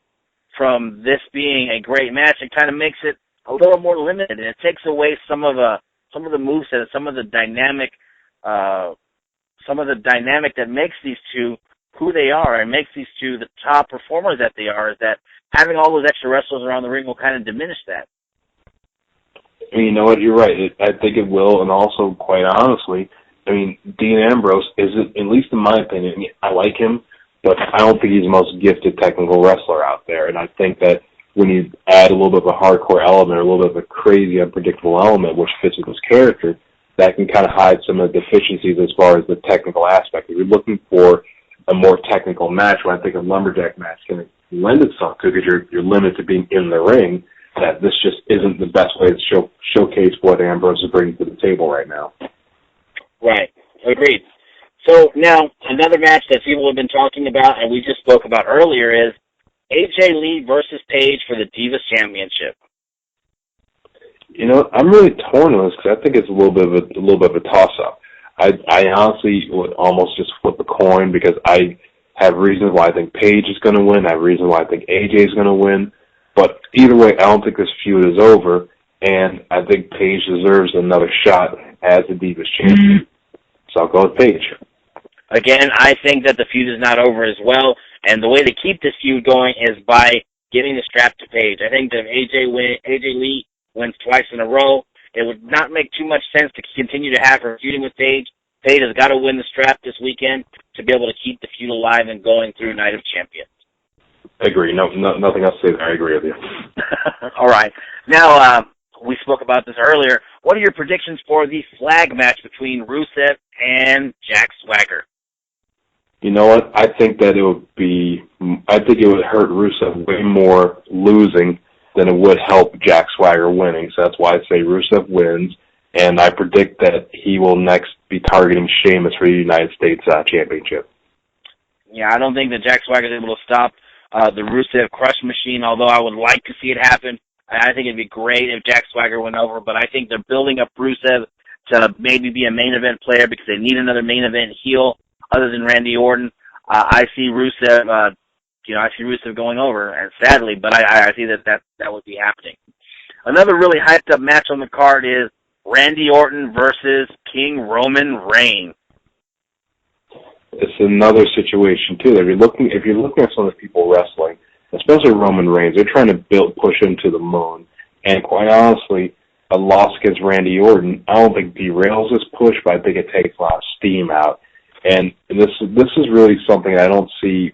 from this being a great match. It kind of makes it a little more limited, and it takes away some of the moveset, some of the dynamic that makes these two who they are and makes these two the top performers that they are, is that having all those extra wrestlers around the ring will kind of diminish that. You know what? You're right. I think it will, and also, quite honestly, Dean Ambrose isn't, at least in my opinion, I like him, but I don't think he's the most gifted technical wrestler out there. And I think that when you add a little bit of a hardcore element, or a little bit of a crazy, unpredictable element, which fits with his character, that can kind of hide some of the deficiencies as far as the technical aspect. If you're looking for a more technical match, when I think a lumberjack match can lend itself to, because you're limited to being in the ring, that this just isn't the best way to showcase what Ambrose is bringing to the table right now. Right. Agreed. So now, another match that people have been talking about, and we just spoke about earlier, is AJ Lee versus Paige for the Divas Championship. I'm really torn on this because I think it's a little bit of a toss-up. I honestly would almost just flip a coin because I have reasons why I think Paige is going to win. I have reasons why I think AJ is going to win. But either way, I don't think this feud is over, and I think Paige deserves another shot as the Divas Champion. So I'll go with Paige. Again, I think that the feud is not over as well, and the way to keep this feud going is by giving the strap to Paige. I think that if AJ Lee wins twice in a row, it would not make too much sense to continue to have her feuding with Paige. Paige has got to win the strap this weekend to be able to keep the feud alive and going through Night of Champions. I agree. No, nothing else to say there. I agree with you. All right. Now, we spoke about this earlier. What are your predictions for the flag match between Rusev and Jack Swagger? You know what? I think it would hurt Rusev way more losing than it would help Jack Swagger winning. So that's why I say Rusev wins, and I predict that he will next be targeting Sheamus for the United States Championship. Yeah, I don't think that Jack Swagger is able to stop the Rusev Crush Machine, although I would like to see it happen. I think it'd be great if Jack Swagger went over, but I think they're building up Rusev to maybe be a main event player because they need another main event heel other than Randy Orton. I see Rusev, I see Rusev going over, and sadly, but I see that would be happening. Another really hyped up match on the card is Randy Orton versus King Roman Reigns. It's another situation too. If you're looking at some of the people wrestling, especially Roman Reigns, they're trying to push him to the moon. And quite honestly, a loss against Randy Orton, I don't think derails this push, but I think it takes a lot of steam out. And this is really something I don't see.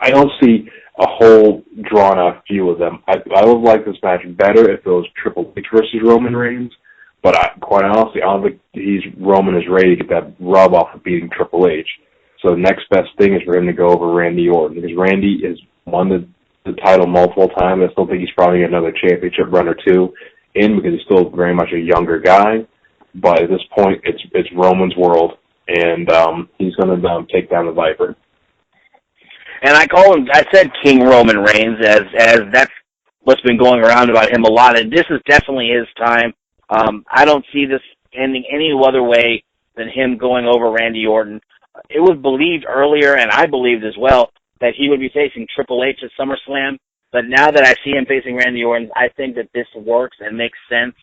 I don't see a whole drawn out feud of them. I would like this match better if it was Triple H versus Roman Reigns. But quite honestly, I don't think Roman is ready to get that rub off of beating Triple H. So the next best thing is for him to go over Randy Orton, because Randy has won the title multiple times. I still think he's probably another championship run or two in, because he's still very much a younger guy. But at this point, it's Roman's world, and he's going to take down the Viper. And I said King Roman Reigns, as that's what's been going around about him a lot, and this is definitely his time. I don't see this ending any other way than him going over Randy Orton. It was believed earlier, and I believed as well, that he would be facing Triple H at SummerSlam. But now that I see him facing Randy Orton, I think that this works and makes sense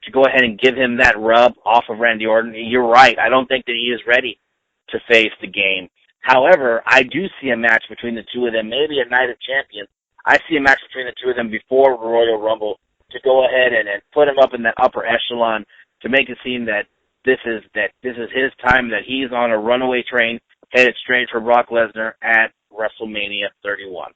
to go ahead and give him that rub off of Randy Orton. You're right. I don't think that he is ready to face the game. However, I do see a match between the two of them, maybe a Night of Champions. I see a match between the two of them before Royal Rumble, to go ahead and put him up in that upper echelon, to make it seem that this is his time, that he's on a runaway train headed straight for Brock Lesnar at WrestleMania 31.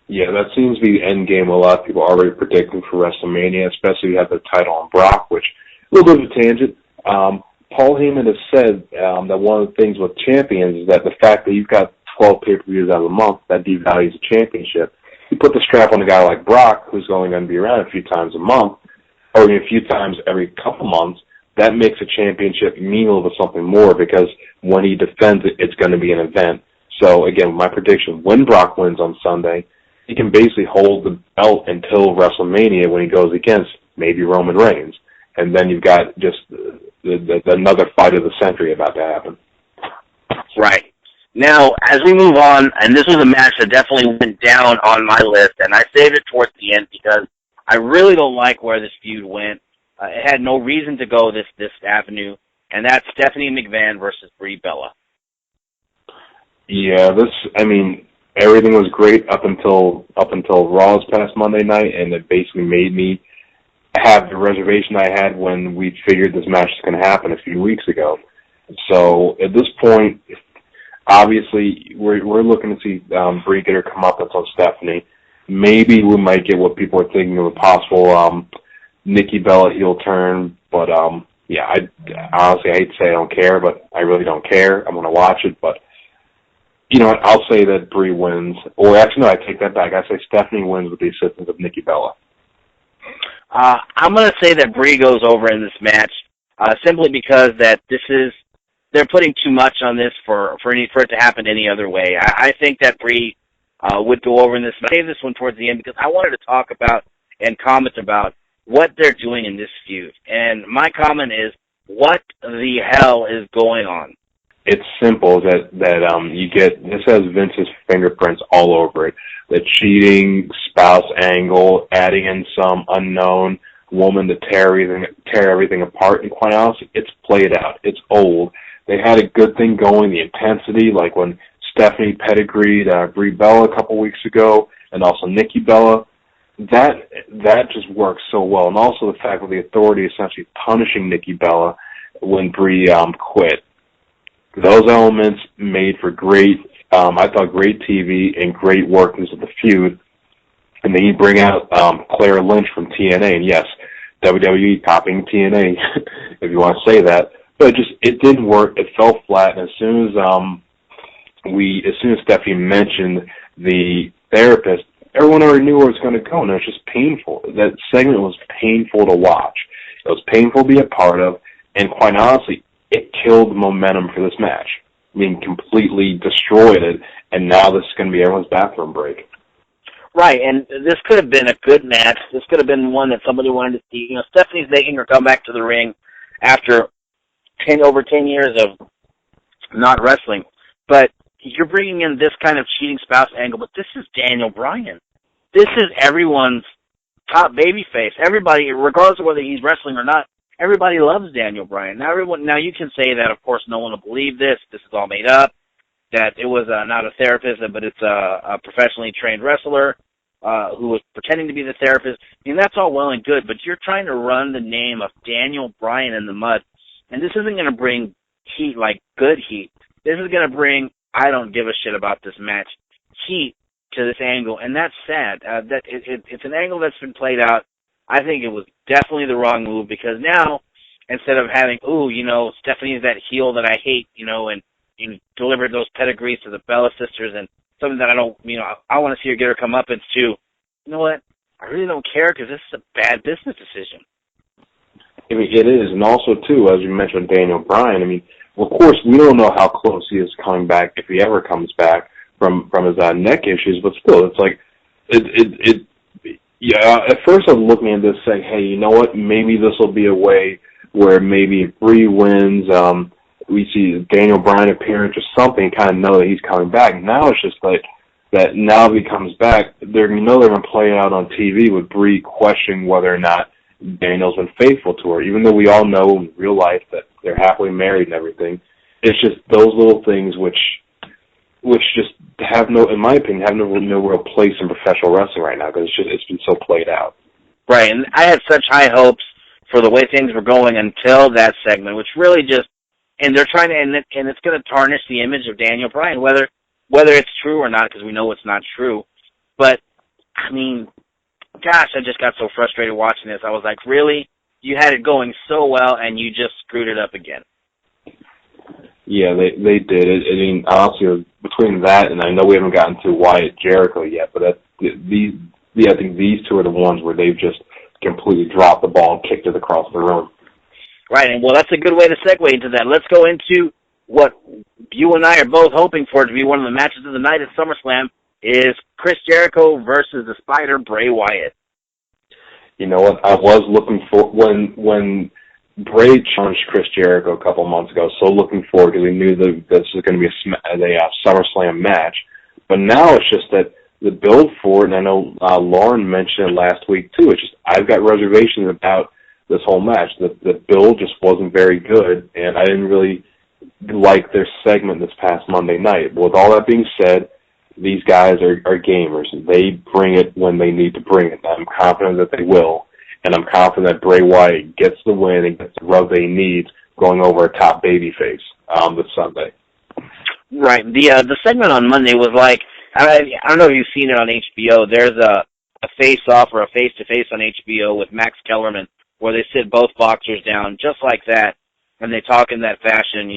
Yeah, that seems to be the end game a lot of people are already predicting for WrestleMania, especially if you have the title on Brock, which, a little bit of a tangent. Paul Heyman has said that one of the things with champions is that the fact that you've got 12 pay-per-views out of the month, that devalues the championship. You put the strap on a guy like Brock, who's only going to be around a few times a month, or a few times every couple months, that makes a championship mean a little bit something more, because when he defends it, it's going to be an event. So, again, my prediction, when Brock wins on Sunday, he can basically hold the belt until WrestleMania when he goes against maybe Roman Reigns. And then you've got just another fight of the century about to happen. Right. Now, as we move on, and this was a match that definitely went down on my list, and I saved it towards the end because I really don't like where this feud went. It had no reason to go this avenue, and that's Stephanie McMahon versus Brie Bella. Yeah, everything was great up until Raw's past Monday night, and it basically made me have the reservation I had when we figured this match was going to happen a few weeks ago. So at this point, obviously, we're looking to see Brie get her comeuppance on Stephanie. Maybe we might get what people are thinking of a possible Nikki Bella heel turn, but I honestly hate to say I don't care, but I really don't care. I'm going to watch it, but you know what? I'll say that Brie wins. Or actually, no, I take that back. I say Stephanie wins with the assistance of Nikki Bella. I'm going to say that Brie goes over in this match, simply because that they're putting too much on this for it to happen any other way. I think that Brie would go over in this. But I save this one towards the end because I wanted to talk about and comment about what they're doing in this feud. And my comment is, what the hell is going on? It's simple that you get, this has Vince's fingerprints all over it. The cheating spouse angle, adding in some unknown woman to tear everything apart, and quite honestly, it's played out. It's old. They had a good thing going, the intensity, like when Stephanie pedigreed Brie Bella a couple weeks ago, and also Nikki Bella. That just works so well. And also the fact that the Authority essentially punishing Nikki Bella when Brie quit. Those elements made for great, I thought, great TV and great workings of the feud. And then you bring out Claire Lynch from TNA, and yes, WWE copying TNA, if you want to say that. But it didn't work. It fell flat. And as soon as Stephanie mentioned the therapist, everyone already knew where it was going to go, and it was just painful. That segment was painful to watch. It was painful to be a part of, and quite honestly, it killed the momentum for this match. I mean, completely destroyed it, and now this is going to be everyone's bathroom break. Right, and this could have been a good match. This could have been one that somebody wanted to see. You know, Stephanie's making her come back to the ring after over 10 years of not wrestling. But you're bringing in this kind of cheating spouse angle, but this is Daniel Bryan. This is everyone's top babyface. Everybody, regardless of whether he's wrestling or not, everybody loves Daniel Bryan. Now you can say that, of course, no one will believe this. This is all made up. That it was not a therapist, but it's a professionally trained wrestler who was pretending to be the therapist. I mean, that's all well and good, but you're trying to run the name of Daniel Bryan in the mud, and this isn't going to bring heat like good heat. This is going to bring, I don't give a shit about this match, heat to this angle, and that's sad. It's an angle that's been played out. I think it was definitely the wrong move, because now, instead of having, Stephanie's that heel that I hate, and you delivered those pedigrees to the Bella sisters, and something that I want to see her get her comeuppance to. You know what? I really don't care, because this is a bad business decision. I mean, it is, and also, too, as you mentioned, Daniel Bryan, I mean, of course, we don't know how close he is coming back, if he ever comes back from his neck issues, but still, it's like, at first I was looking at this saying, hey, you know what, maybe this will be a way where maybe if Bree wins, we see Daniel Bryan appear, just something, kind of know that he's coming back. Now it's just like that. Now if he comes back, they're going to play it out on TV with Bree questioning whether or not Daniel's been faithful to her, even though we all know in real life that they're happily married and everything. It's just those little things which just have in my opinion, have no real place in professional wrestling right now, because it's been so played out. Right, and I had such high hopes for the way things were going until that segment, which really just. And they're trying to, and it's going to tarnish the image of Daniel Bryan, whether it's true or not, because we know it's not true. But, I mean, gosh, I just got so frustrated watching this. I was like, really? You had it going so well, and you just screwed it up again. Yeah, they did. I mean, honestly, between that, and I know we haven't gotten to Wyatt Jericho yet, but I think these two are the ones where they've just completely dropped the ball and kicked it across the room. Right, and well, that's a good way to segue into that. Let's go into what you and I are both hoping for to be one of the matches of the night at SummerSlam, is Chris Jericho versus the Spider, Bray Wyatt. You know what? I was looking for, when Bray challenged Chris Jericho a couple months ago, so looking forward, because we knew that this was going to be a SummerSlam match. But now it's just that the build for it, and I know Lauren mentioned it last week too, it's just I've got reservations about this whole match. The build just wasn't very good, and I didn't really like their segment this past Monday night. But with all that being said, these guys are gamers. They bring it when they need to bring it. I'm confident that they will, and I'm confident that Bray Wyatt gets the win and gets the rub that he needs going over a top babyface this Sunday. Right. The segment on Monday was like, I don't know if you've seen it on HBO. There's a face-off or a face-to-face on HBO with Max Kellerman, where they sit both boxers down just like that, and they talk in that fashion,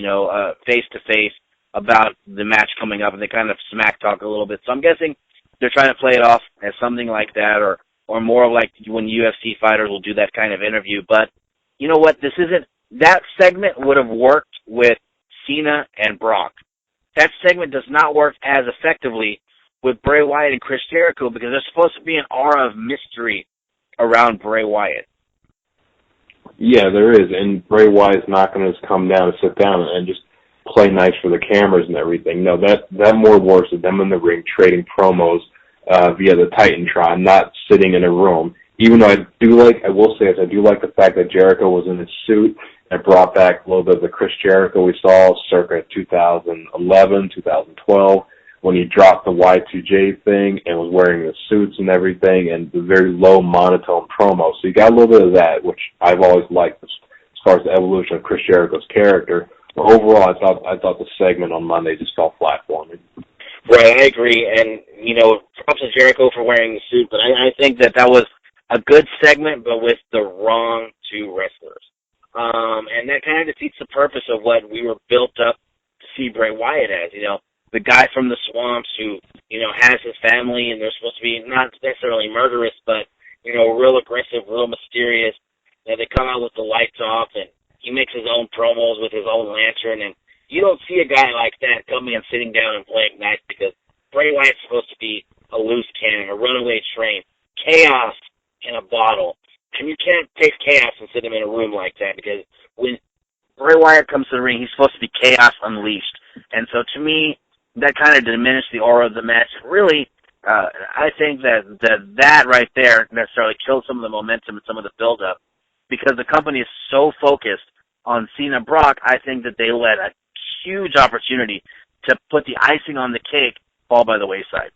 face-to-face about the match coming up, and they kind of smack talk a little bit. So I'm guessing they're trying to play it off as something like that, or more like when UFC fighters will do that kind of interview. But you know what? That segment would have worked with Cena and Brock. That segment does not work as effectively with Bray Wyatt and Chris Jericho, because there's supposed to be an aura of mystery around Bray Wyatt. Yeah, there is, and Bray Wyatt's not going to just come down and sit down and just play nice for the cameras and everything. No, that more works with them in the ring trading promos via the Titantron, not sitting in a room. Even though I will say I do like the fact that Jericho was in his suit and brought back a little bit of the Chris Jericho we saw circa 2011, 2012, when he dropped the Y2J thing and was wearing the suits and everything, and the very low monotone promo. So you got a little bit of that, which I've always liked as far as the evolution of Chris Jericho's character. But overall, I thought the segment on Monday just fell flat for me. Right, I agree. And, props to Jericho for wearing the suit, but I think that was a good segment, but with the wrong two wrestlers. And that kind of defeats the purpose of what we were built up to see Bray Wyatt as, the guy from the swamps who, has his family, and they're supposed to be not necessarily murderous, but, real aggressive, real mysterious. They come out with the lights off, and he makes his own promos with his own lantern, and you don't see a guy like that coming and sitting down and playing nice, because Bray Wyatt's supposed to be a loose cannon, a runaway train, chaos in a bottle. And you can't take chaos and sit him in a room like that, because when Bray Wyatt comes to the ring, he's supposed to be chaos unleashed. And so to me, that kind of diminished the aura of the match. Really, I think that right there necessarily killed some of the momentum and some of the build-up, because the company is so focused on Cena Brock. I think that they let a huge opportunity to put the icing on the cake fall by the wayside.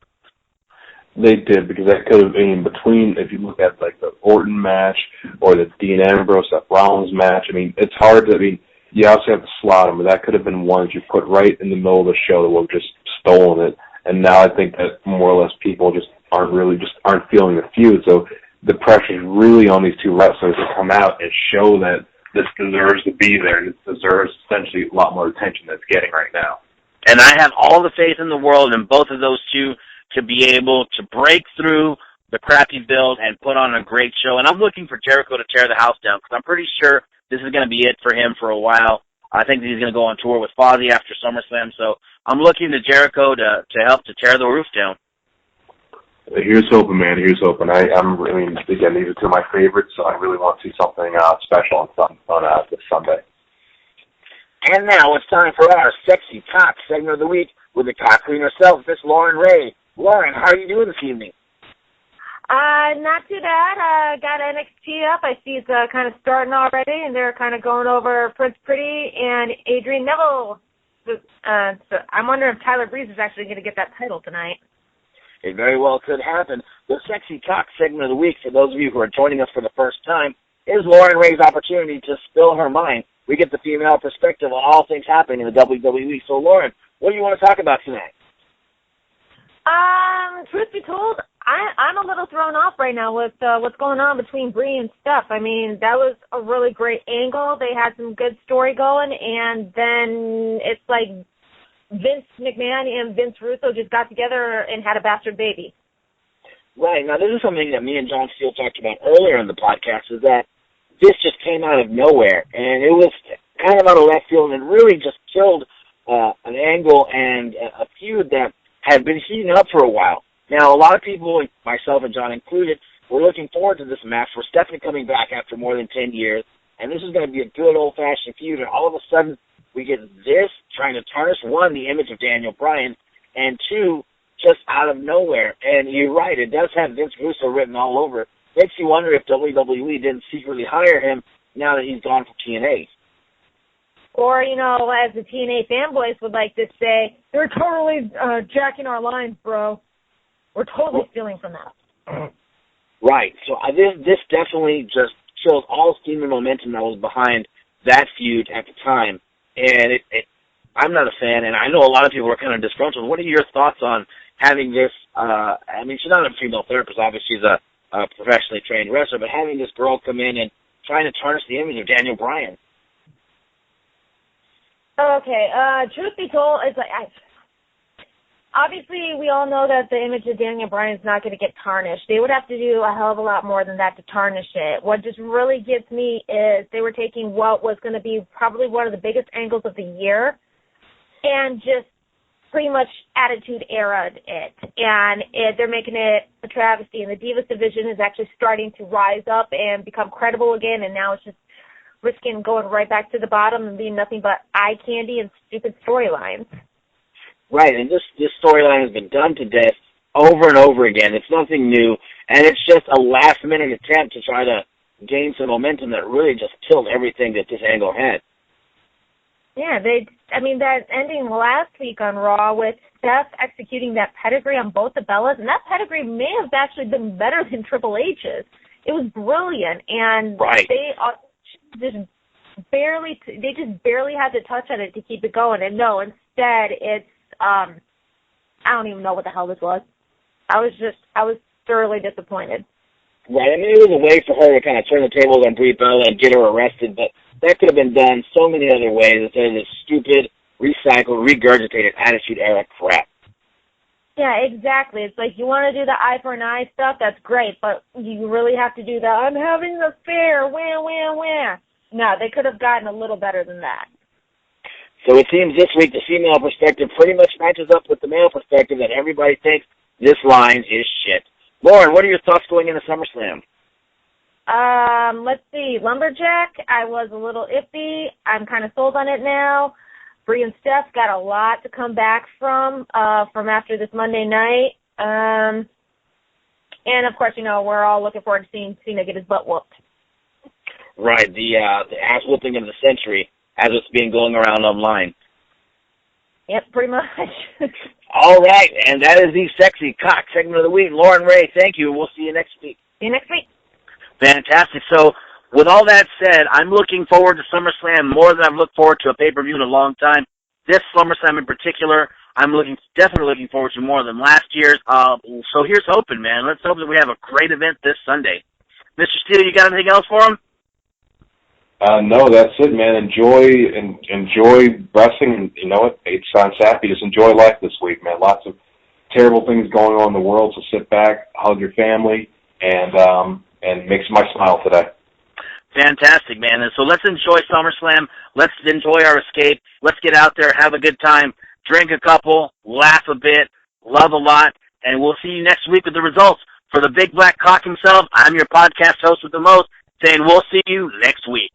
They did, because that could have been between, if you look at like the Orton match or the Dean Ambrose, Seth Rollins match, it's hard to, you also have to slot them, but that could have been one that you put right in the middle of the show that would have just stolen it. And now I think that more or less people aren't feeling the feud. So the pressure is really on these two wrestlers to come out and show that this deserves to be there, and it deserves essentially a lot more attention than it's getting right now. And I have all the faith in the world in both of those two to be able to break through the crappy build and put on a great show. And I'm looking for Jericho to tear the house down, because I'm pretty sure this is going to be it for him for a while. I think that he's going to go on tour with Fozzy after SummerSlam. So I'm looking to Jericho to help to tear the roof down. Here's hoping, man. Here's hoping. Again, these are two of my favorites, so I really want to see something special on this Sunday. And now it's time for our Sexy Cock segment of the week with the cock queen herself, Miss Lauren Ray. Lauren, how are you doing this evening? Not too bad. Got NXT up. I see it's kind of starting already, and they're kind of going over Prince Pretty and Adrian Neville. So I'm wondering if Tyler Breeze is actually going to get that title tonight. It very well could happen. The Sexy Cock segment of the week, for those of you who are joining us for the first time, is Lauren Ray's opportunity to spill her mind. We get the female perspective on all things happening in the WWE. So, Lauren, what do you want to talk about tonight? Truth be told, I'm a little thrown off right now with what's going on between Brie and Steph. That was a really great angle. They had some good story going, and then it's like Vince McMahon and Vince Russo just got together and had a bastard baby. Right. Now, this is something that me and John Steele talked about earlier in the podcast, is that this just came out of nowhere, and it was kind of out of left field, and it really just killed an angle and a feud that had been heating up for a while. Now, a lot of people, myself and John included, were looking forward to this match for Stephanie coming back after more than 10 years, and this is going to be a good old-fashioned feud, and all of a sudden, we get this trying to tarnish, one, the image of Daniel Bryan, and two, just out of nowhere. And you're right, it does have Vince Russo written all over it. Makes you wonder if WWE didn't secretly hire him now that he's gone from TNA. Or, as the TNA fanboys would like to say, they're totally jacking our lines, bro. We're totally stealing from that. Right. So this definitely just shows all steam and momentum that was behind that feud at the time. And I'm not a fan, and I know a lot of people are kind of disgruntled. What are your thoughts on having this? She's not a female therapist. Obviously, she's a professionally trained wrestler, but having this girl come in and trying to tarnish the image of Daniel Bryan. Okay, truth be told, it's like, obviously we all know that the image of Daniel Bryan is not going to get tarnished. They would have to do a hell of a lot more than that to tarnish it. What just really gets me is they were taking what was going to be probably one of the biggest angles of the year and just pretty much attitude era'd it. And they're making it a travesty. And the Divas division is actually starting to rise up and become credible again, and now it's just risking going right back to the bottom and being nothing but eye candy and stupid storylines. Right, and this storyline has been done to death over and over again. It's nothing new, and it's just a last-minute attempt to try to gain some momentum that really just killed everything that this angle had. Yeah, that ending last week on Raw with Steph executing that pedigree on both the Bellas, and that pedigree may have actually been better than Triple H's. It was brilliant, and right. They just barely had to touch on it to keep it going. And no, instead it's I don't even know what the hell this was. I was thoroughly disappointed. Right, I mean, it was a way for her to kind of turn the tables on Brie Bella and get her arrested, but that could have been done so many other ways instead of this stupid, recycled, regurgitated Attitude Era crap. Yeah, exactly. It's like you want to do the eye for an eye stuff, that's great, but you really have to do the I'm having an affair, wah. No, they could have gotten a little better than that. So it seems this week the female perspective pretty much matches up with the male perspective that everybody thinks this line is shit. Lauren, what are your thoughts going into SummerSlam? Let's see. Lumberjack, I was a little iffy. I'm kind of sold on it now. Brie and Steph got a lot to come back from after this Monday night. And, of course, we're all looking forward to seeing Cena get his butt whooped. Right, the ass whooping of the century, as it's been going around online. Yep, pretty much. All right, and that is the Sexy Cock segment of the week. Lauren Ray, thank you. We'll see you next week. See you next week. Fantastic. So, with all that said, I'm looking forward to SummerSlam more than I've looked forward to a pay-per-view in a long time. This SummerSlam in particular, I'm definitely looking forward to more than last year's. So here's hoping, man. Let's hope that we have a great event this Sunday. Mr. Steele, you got anything else for him? No, that's it, man. Enjoy wrestling, and you know what? It's on Sappy. Just enjoy life this week, man. Lots of terrible things going on in the world, so sit back, hug your family, and make somebody smile today. Fantastic, man. And so let's enjoy SummerSlam. Let's enjoy our escape. Let's get out there, have a good time, drink a couple, laugh a bit, love a lot, and we'll see you next week with the results. For the Big Black Cock himself, I'm your podcast host with the most, saying we'll see you next week.